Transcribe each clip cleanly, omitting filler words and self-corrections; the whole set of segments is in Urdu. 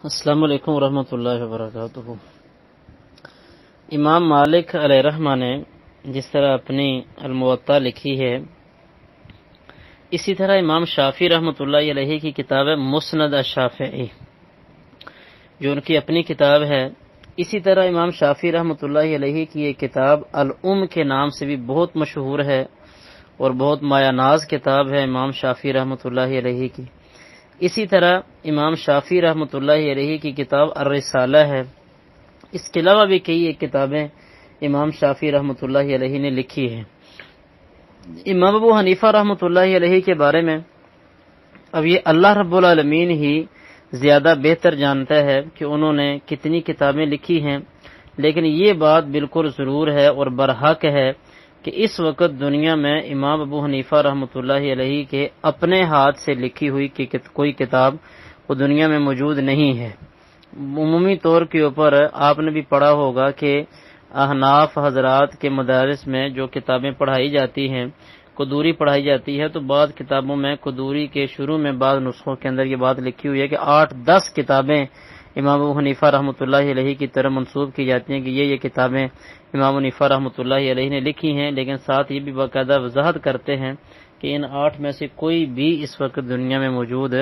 السلام علیکم ورحمۃ اللہ وبرکاتہ۔ امام مالک علیہ رحمہ نے جس طرح اپنی الموطا لکھی ہے، اسی طرح امام شافعی رحمۃ اللہ علیہ کی کتاب ہے مسند الشافعی، جو ان کی اپنی کتاب ہے۔ اسی طرح امام شافعی رحمۃ اللہ علیہ کی ایک کتاب الام کے نام سے بھی بہت مشہور ہے اور بہت مایہ ناز کتاب ہے امام شافعی رحمۃ اللہ علیہ کی۔ اسی طرح امام شافعی رحمۃ اللہ علیہ کی کتاب الرسالہ ہے۔ اس کے علاوہ بھی کئی ایک کتابیں امام شافعی رحمۃ اللہ علیہ نے لکھی ہیں۔ امام ابو حنیفہ رحمۃ اللہ علیہ کے بارے میں اب یہ اللہ رب العالمین ہی زیادہ بہتر جانتا ہے کہ انہوں نے کتنی کتابیں لکھی ہیں، لیکن یہ بات بالکل ضرور ہے اور برحق ہے کہ اس وقت دنیا میں امام ابو حنیفہ رحمۃ اللہ علیہ کے اپنے ہاتھ سے لکھی ہوئی کوئی کتاب وہ دنیا میں موجود نہیں ہے۔ عمومی طور کے اوپر آپ نے بھی پڑھا ہوگا کہ احناف حضرات کے مدارس میں جو کتابیں پڑھائی جاتی ہیں، قدوری پڑھائی جاتی ہے، تو بعض کتابوں میں قدوری کے شروع میں بعض نسخوں کے اندر یہ بات لکھی ہوئی ہے کہ 8-10 کتابیں امام ابو حنیفہ رحمۃ اللہ علیہ کی طرف منسوب کی جاتی ہیں کہ یہ کتابیں امام حنیفہ رحمۃ اللہ علیہ نے لکھی ہیں، لیکن ساتھ یہ بھی باقاعدہ وضاحت کرتے ہیں کہ ان 8 میں سے کوئی بھی اس وقت دنیا میں موجود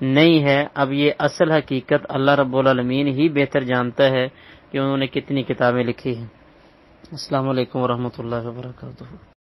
نہیں ہے۔ اب یہ اصل حقیقت اللہ رب العالمین ہی بہتر جانتا ہے کہ انہوں نے کتنی کتابیں لکھی ہیں۔ السلام علیکم ورحمۃ اللہ وبرکاتہ۔